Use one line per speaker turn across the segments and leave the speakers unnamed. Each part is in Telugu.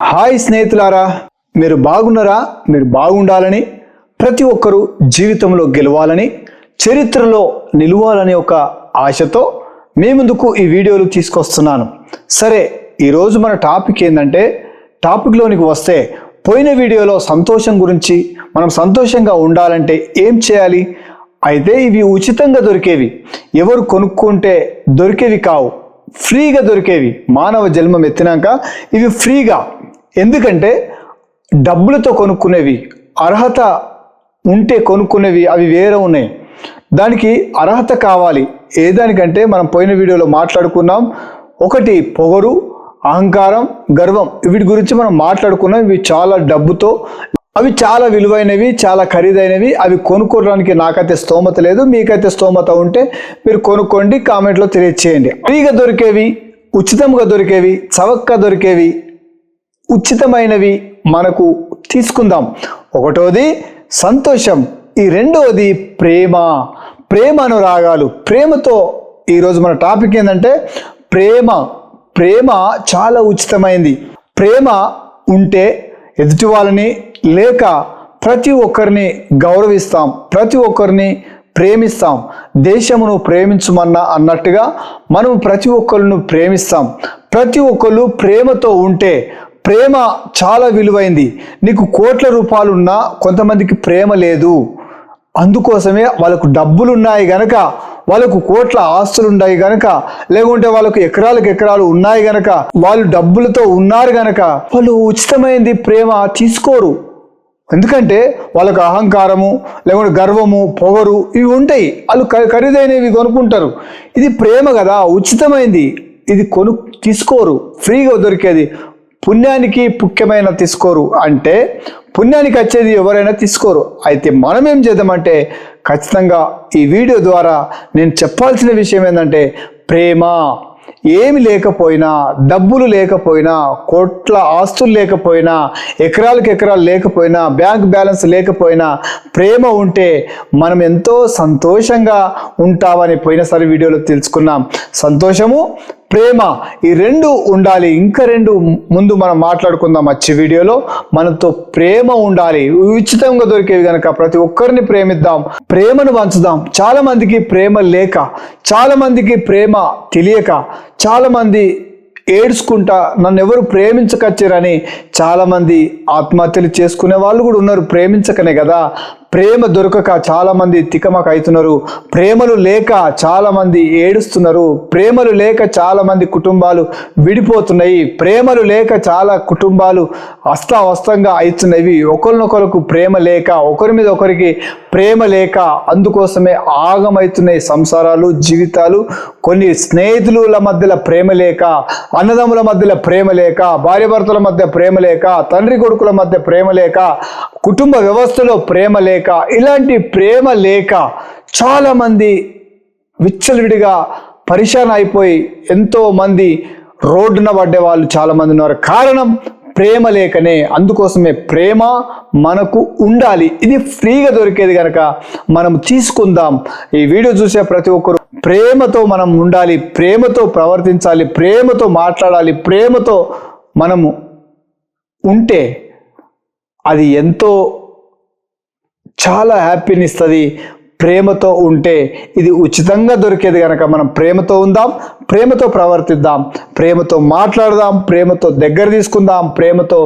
హాయ్ స్నేహితులారా, మీరు బాగున్నారా? మీరు బాగుండాలని, ప్రతి ఒక్కరూ జీవితంలో గెలవాలని, చరిత్రలో నిలవాలని ఒక ఆశతో మీ ముందుకు ఈ వీడియోలు తీసుకొస్తున్నాను. సరే, ఈరోజు మన టాపిక్ ఏంటంటే, టాపిక్లోనికి వస్తే పోయిన వీడియోలో సంతోషం గురించి, మనం సంతోషంగా ఉండాలంటే ఏం చేయాలి? అయితే ఇవి ఉచితంగా దొరికేవి, ఎవరు కొనుక్కుంటే దొరికేవి కావు, ఫ్రీగా దొరికేవి. మానవ జన్మం ఎత్తినాక ఇవి ఫ్రీగా. ఎందుకంటే డబ్బులతో కొనుక్కునేవి, అర్హత ఉంటే కొనుక్కునేవి అవి వేరే ఉన్నాయి. దానికి అర్హత కావాలి. ఏ దానికంటే మనం పోయిన వీడియోలో మాట్లాడుకున్నాం. ఒకటి పొగరు, అహంకారం, గర్వం. వీటి గురించి మనం మాట్లాడుకున్నాం. ఇవి చాలా డబ్బుతో, అవి చాలా విలువైనవి, చాలా ఖరీదైనవి. అవి కొనుక్కోవడానికి నాకైతే స్తోమత లేదు. మీకైతే స్తోమత ఉంటే మీరు కొనుక్కోండి, కామెంట్లో తెలియచేయండి. ఫ్రీగా దొరికేవి, ఉచితంగా దొరికేవి, చవకగా దొరికేవి, ఉచితమైనవి మనకు తీసుకుందాం. ఒకటోది సంతోషం, ఈ రెండవది ప్రేమ, ప్రేమ అనురాగాలు. ప్రేమతో ఈరోజు మన టాపిక్ ఏంటంటే ప్రేమ. ప్రేమ చాలా ఉచితమైంది. ప్రేమ ఉంటే ఎదుటి వాళ్ళని లేక ప్రతి ఒక్కరిని గౌరవిస్తాం, ప్రతి ఒక్కరిని ప్రేమిస్తాం. దేశమును ప్రేమించమన్నా అన్నట్టుగా మనం ప్రతి ఒక్కరిని ప్రేమిస్తాం. ప్రతి ఒక్కరు ప్రేమతో ఉంటే, ప్రేమ చాలా విలువైంది. నీకు కోట్ల రూపాయలు ఉన్నా కొంతమందికి ప్రేమ లేదు. అందుకోసమే వాళ్ళకు డబ్బులు ఉన్నాయి గనక, వాళ్ళకు కోట్ల ఆస్తులు ఉన్నాయి గనక, లేకుంటే వాళ్ళకు ఎకరాలకు ఎకరాలు ఉన్నాయి గనక, వాళ్ళు డబ్బులతో ఉన్నారు గనక వాళ్ళు ఉచితమైంది ప్రేమ తీసుకోరు. ఎందుకంటే వాళ్ళకు అహంకారము, లేకుంటే గర్వము, పొగరు ఇవి ఉంటాయి. వాళ్ళు ఖరీదైనవి కొనుక్కుంటారు. ఇది ప్రేమ కదా, ఉచితమైంది. ఇది తీసుకోరు, ఫ్రీగా దొరికేది. పుణ్యానికి ముఖ్యమైన తీసుకోరు. అంటే పుణ్యానికి వచ్చేది ఎవరైనా తీసుకోరు. అయితే మనం ఏం చేద్దామంటే, ఖచ్చితంగా ఈ వీడియో ద్వారా నేను చెప్పాల్సిన విషయం ఏంటంటే, ప్రేమ ఏమి లేకపోయినా, డబ్బులు లేకపోయినా, కోట్ల ఆస్తులు లేకపోయినా, ఎకరాలకు ఎకరాలు లేకపోయినా, బ్యాంక్ బ్యాలెన్స్ లేకపోయినా, ప్రేమ ఉంటే మనం ఎంతో సంతోషంగా ఉంటామని పోయినసారి వీడియోలో తెలుసుకున్నాం. సంతోషము, ప్రేమ, ఈ రెండు ఉండాలి. ఇంకా రెండు ముందు మనం మాట్లాడుకుందాం. వచ్చే వీడియోలో మనతో ప్రేమ ఉండాలి. ఉచితంగా దొరికేవి కనుక ప్రతి ఒక్కరిని ప్రేమిద్దాం, ప్రేమను పంచుదాం. చాలా మందికి ప్రేమ లేక, చాలా మందికి ప్రేమ తెలియక, చాలా మంది ఏడ్చుకుంటా నన్ను ఎవరు ప్రేమించకచ్చారని చాలామంది ఆత్మహత్యలు చేసుకునే వాళ్ళు కూడా ఉన్నారు. ప్రేమించకనే కదా, ప్రేమ దొరకక చాలామంది తికమక అవుతున్నారు. ప్రేమలు లేక చాలామంది ఏడుస్తున్నారు. ప్రేమలు లేక చాలామంది కుటుంబాలు విడిపోతున్నాయి. ప్రేమలు లేక చాలా కుటుంబాలు అస్తావస్తంగా అవుతున్నవి. ఒకరినొకరికి ప్రేమ లేక, ఒకరి మీద ఒకరికి ప్రేమ లేక, అందుకోసమే ఆగమవుతున్నాయి సంసారాలు, జీవితాలు. కొన్ని స్నేహితుల మధ్యలో ప్రేమ లేక, అన్నదమ్ముల మధ్యలో ప్రేమ లేక, భార్యాభర్తల మధ్య ప్రేమ లేక, తండ్రి కొడుకుల మధ్య ప్రేమ లేక, కుటుంబ వ్యవస్థలో ప్రేమ లేక, ఇలాంటి ప్రేమ లేక చాలామంది విచ్చలవిడిగా పరిశాన్ అయిపోయి ఎంతో మంది రోడ్డున పడ్డే వాళ్ళు చాలామంది ఉన్నారు. కారణం ప్రేమ లేకనే. అందుకోసమే ప్రేమ మనకు ఉండాలి. ఇది ఫ్రీగా దొరికేది కనుక మనం తీసుకుందాం. ఈ వీడియో చూసే ప్రతి ఒక్కరు ప్రేమతో మనం ఉండాలి, ప్రేమతో ప్రవర్తించాలి, ప్రేమతో మాట్లాడాలి. ప్రేమతో మనము ఉంటే అది ఎంతో చాలా హ్యాపీని ఇస్తుంది. ప్రేమతో ఉంటే ఇది ఉచితంగా దొరికేది కనుక మనం ప్రేమతో ఉందాం, ప్రేమతో ప్రవర్తిద్దాం, ప్రేమతో మాట్లాడదాం, ప్రేమతో దగ్గర తీసుకుందాం, ప్రేమతో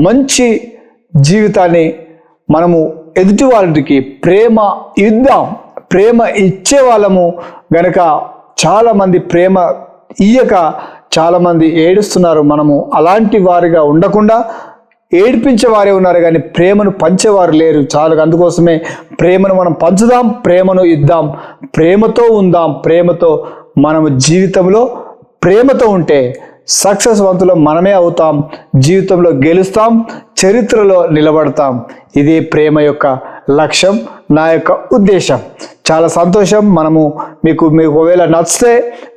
మంచి జీవితాన్ని మనము ఎదుటి వాళ్ళకి ప్రేమ ఇద్దాం. ప్రేమ ఇచ్చే వాళ్ళము గనక చాలామంది ప్రేమ ఇయ్యక చాలామంది ఏడుస్తున్నారు. మనము అలాంటి వారిగా ఉండకుండా ఏడిపించే వారే ఉన్నారు కానీ ప్రేమను పంచేవారు లేరు. చాలా అందుకోసమే ప్రేమను మనం పంచుదాం, ప్రేమను ఇద్దాం, ప్రేమతో ఉందాం. ప్రేమతో మనము జీవితంలో ప్రేమతో ఉంటే సక్సెస్వంతులు మనమే అవుతాం, జీవితంలో గెలుస్తాం, చరిత్రలో నిలబడతాం. ఇదే ప్రేమ యొక్క లక్ష్యం, నా యొక్క ఉద్దేశం. చాలా సంతోషం. మీకు ఒకవేళ నచ్చితే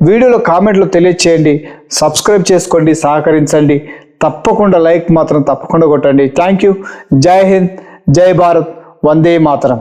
వీడియోలో కామెంట్లో తెలియచేయండి, సబ్స్క్రైబ్ చేసుకోండి, సహకరించండి. తప్పకుండా లైక్ మాత్రం తప్పకుండా కొట్టండి. Thank you. జై హింద్, జై భారత్, వందే మాతరం.